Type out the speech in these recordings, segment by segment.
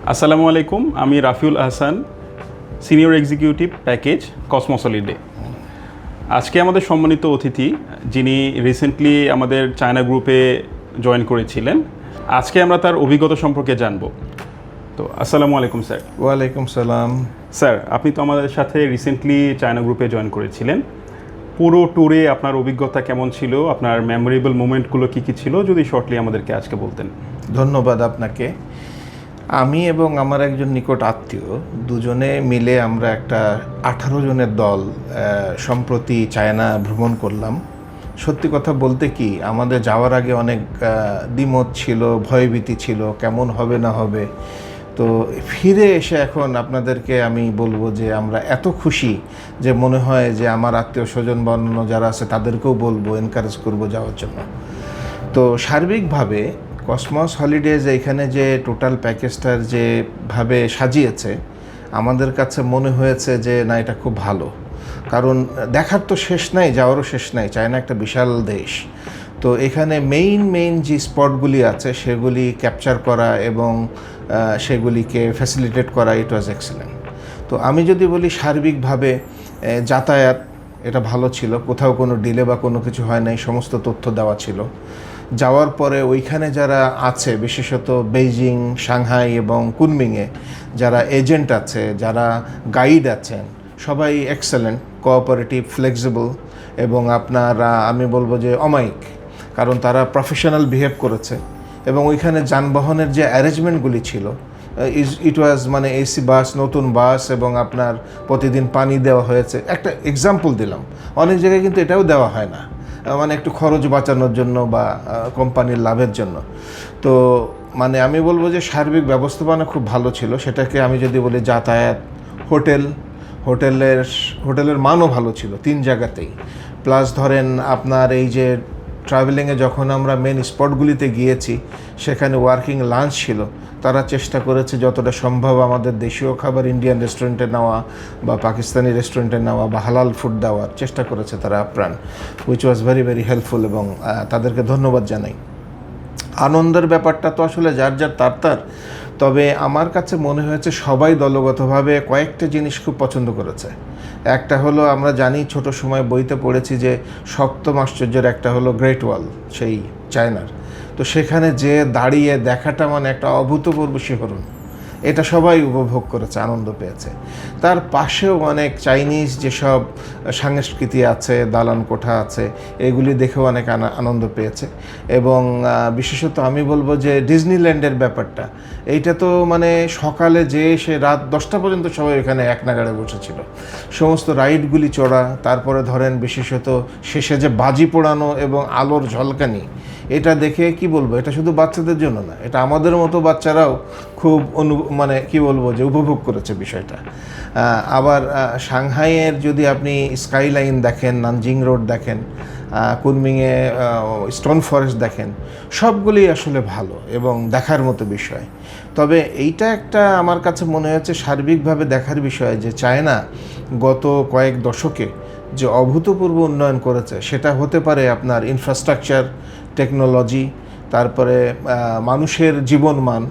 আসসালামু আলাইকুম, আমি Rafiul Ahsan, senior executive package cosmos holiday. আজকে আমাদের সম্মানিত অতিথি যিনি রিসেন্টলি আমাদের চায়না গ্রুপে জয়েন করেছিলেন, আজকে আমরা তার অভিজ্ঞতা সম্পর্কে জানব। তো আসসালামু আলাইকুম স্যার। ওয়ালাইকুম সালাম। স্যার, আপনি তো আমাদের সাথে রিসেন্টলি চায়না গ্রুপে জয়েন করেছিলেন। পুরো ট্যুরে আপনার অভিজ্ঞতা কেমন ছিল, আপনার মেমোরেবল মোমেন্টগুলো কী কী ছিল, যদি শর্টলি আমাদেরকে আজকে বলতেন। ধন্যবাদ আপনাকে। আমি এবং আমার একজন নিকট আত্মীয় দুজনে মিলে আমরা একটা 18 জনের দল সম্প্রতি চায়না ভ্রমণ করলাম। সত্যি কথা বলতে কি, আমাদের যাওয়ার আগে অনেক দ্বিমত ছিল, ভয়ভীতি ছিল, কেমন হবে না হবে। তো ফিরে এসে এখন আপনাদেরকে আমি বলবো যে আমরা এত খুশি যে মনে হয় যে আমার আত্মীয় স্বজন বা অন্য যারা আছে তাদেরকেও বলবো, এনকারেজ করবো যাওয়ার জন্য। তো সার্বিকভাবে কসমস হলিডেজ এখানে যে টোটাল প্যাকেজটার যেভাবে সাজিয়েছে, আমাদের কাছে মনে হয়েছে যে না, এটা খুব ভালো। কারণ দেখার তো শেষ নাই, যাওয়ারও শেষ নাই। চায়না একটা বিশাল দেশ। তো এখানে মেইন যে স্পটগুলি আছে সেগুলি ক্যাপচার করা এবং সেগুলিকে ফ্যাসিলিটেট করা, ইট ওয়াজ এক্সেলেন্ট। তো আমি যদি বলি সার্বিকভাবে যাতায়াত এটা ভালো ছিল, কোথাও কোনো ডিলে বা কোনো কিছু হয় নাই, সমস্ত তথ্য দেওয়া ছিল। যাওয়ার পরে ওইখানে যারা আছে, বিশেষত বেইজিং, সাংহাই এবং কুনমিংয়ে যারা এজেন্ট আছে, যারা গাইড আছেন, সবাই এক্সেলেন্ট, কোঅপারেটিভ, ফ্লেক্সিবল এবং আমি বলবো যে অমায়িক। কারণ তারা প্রফেশনাল বিহেভ করেছে এবং ওইখানে যানবাহনের যে অ্যারেঞ্জমেন্টগুলি ছিল, ইট ওয়াজ মানে এসি বাস, নতুন বাস, এবং আপনার প্রতিদিন পানি দেওয়া হয়েছে। একটা এক্সাম্পল দিলাম, অনেক জায়গায় কিন্তু এটাও দেওয়া হয় না, মানে একটু খরচ বাঁচানোর জন্য বা কোম্পানির লাভের জন্য। তো মানে আমি বলবো যে সার্বিক ব্যবস্থাপনা খুব ভালো ছিল। সেটাকে আমি যদি বলি যাতায়াত, হোটেলের মানও ভালো ছিল 3 জায়গাতেই। প্লাস ধরেন আপনার এই যে ট্রাভেলিংয়ে যখন আমরা মেন স্পটগুলিতে গিয়েছি, সেখানে ওয়ার্কিং লাঞ্চ ছিল। তারা চেষ্টা করেছে যতটা সম্ভব আমাদের দেশীয় খাবার ইন্ডিয়ান রেস্টুরেন্টে নেওয়া বা পাকিস্তানি রেস্টুরেন্টে নেওয়া বা হালাল ফুড দেওয়ার চেষ্টা করেছে তারা আপ্রাণ, which was very very helpful এবং তাদেরকে ধন্যবাদ জানাই। আনন্দের ব্যাপারটা তো আসলে যার তার। তবে আমার কাছে মনে হয়েছে সবাই দলগতভাবে কয়েকটা জিনিস খুব পছন্দ করেছে। একটা হলো, আমরা জানি ছোট সময় বইতে পড়েছি যে 7ম আশ্চর্যের একটা হলো গ্রেট ওয়াল, সেই চায়নার। তো সেখানে যে দাঁড়িয়ে দেখাটা মানে একটা অভূতপূর্ব শিহরণ, এটা সবাই উপভোগ করেছে, আনন্দ পেয়েছে। তার পাশেও অনেক চাইনিজ যেসব সংস্কৃতি আছে, দালান কোঠা আছে, এগুলি দেখেও অনেক আনন্দ পেয়েছে। এবং বিশেষত আমি বলবো যে ডিজনিল্যান্ডের ব্যাপারটা, এইটা তো মানে সকালে যে সে রাত 10টা পর্যন্ত সবাই এখানে এক নাগাড়ে বসেছিল, সমস্ত রাইডগুলি চড়া। তারপরে ধরেন বিশেষত শেষে যে বাজি পোড়ানো এবং আলোর ঝলকানি, এটা দেখে কি বলবো, এটা শুধু বাচ্চাদের জন্য না, এটা আমাদের মতো বাচ্চারাও খুব মানে কি বলবো যে উপভোগ করেছে বিষয়টা। আবার সাংহাইয়ের যদি আপনি স্কাইলাইন দেখেন, নানজিং রোড দেখেন, কুনমিংয়ে স্টোন ফরেস্ট দেখেন, সবগুলি আসলে ভালো এবং দেখার মতো বিষয়। তবে এইটা একটা আমার কাছে মনে হচ্ছে সার্বিকভাবে দেখার বিষয় যে চায়না গত কয়েক দশকে যে অভূতপূর্ব উন্নয়ন করেছে, সেটা হতে পারে আপনার ইনফ্রাস্ট্রাকচার, টেকনোলজি, তারপরে মানুষের জীবনমান।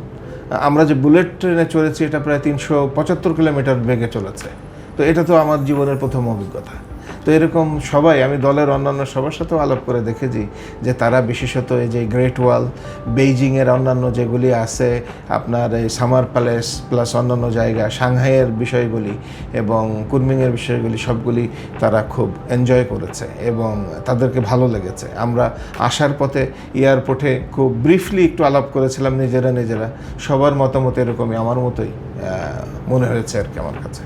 আমরা যে বুলেট ট্রেনে চড়েছি, এটা প্রায় 375 কিলোমিটার বেগে চলেছে। তো এটা তো আমার জীবনের প্রথম অভিজ্ঞতা। তো এরকম সবাই, আমি দলের অন্যান্য সবার সাথেও আলাপ করে দেখেছি যে তারা বিশেষত এই যে গ্রেট ওয়াল, বেইজিংয়ের অন্যান্য যেগুলি আছে, আপনার এই সামার প্যালেস প্লাস অন্যান্য জায়গা, সাংহাইয়ের বিষয়গুলি এবং কুনমিংয়ের বিষয়গুলি, সবগুলি তারা খুব এনজয় করেছে এবং তাদেরকে ভালো লেগেছে। আমরা আসার পথে এয়ারপোর্টে খুব ব্রিফলি একটু আলাপ করেছিলাম নিজেরা। সবার মতামত এরকমই, আমার মতোই মনে হয়েছে আর কি আমার কাছে।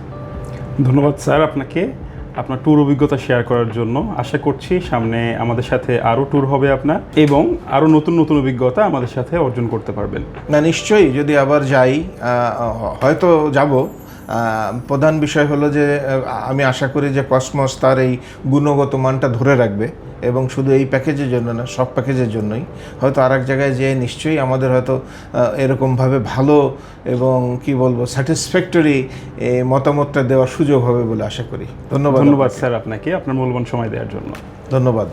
ধন্যবাদ স্যার আপনাকে আপনার ট্যুর অভিজ্ঞতা শেয়ার করার জন্য। আশা করছি সামনে আমাদের সাথে আরও ট্যুর হবে আপনার, এবং আরও নতুন অভিজ্ঞতা আমাদের সাথে অর্জন করতে পারবেন। না, নিশ্চয়ই, যদি আবার যাই হয়তো যাব। প্রধান বিষয় হলো যে আমি আশা করি যে কসমস তার এই গুণগত মানটা ধরে রাখবে, এবং শুধু এই প্যাকেজের জন্য না, সব প্যাকেজের জন্যই। হয়তো আর এক জায়গায় যেয়ে নিশ্চয়ই আমাদের হয়তো এরকমভাবে ভালো এবং কি বলবো স্যাটিসফ্যাক্টরি মতামতটা দেওয়ার সুযোগ হবে বলে আশা করি। ধন্যবাদ স্যার আপনাকে আপনার মূল্যবান সময় দেওয়ার জন্য। ধন্যবাদ।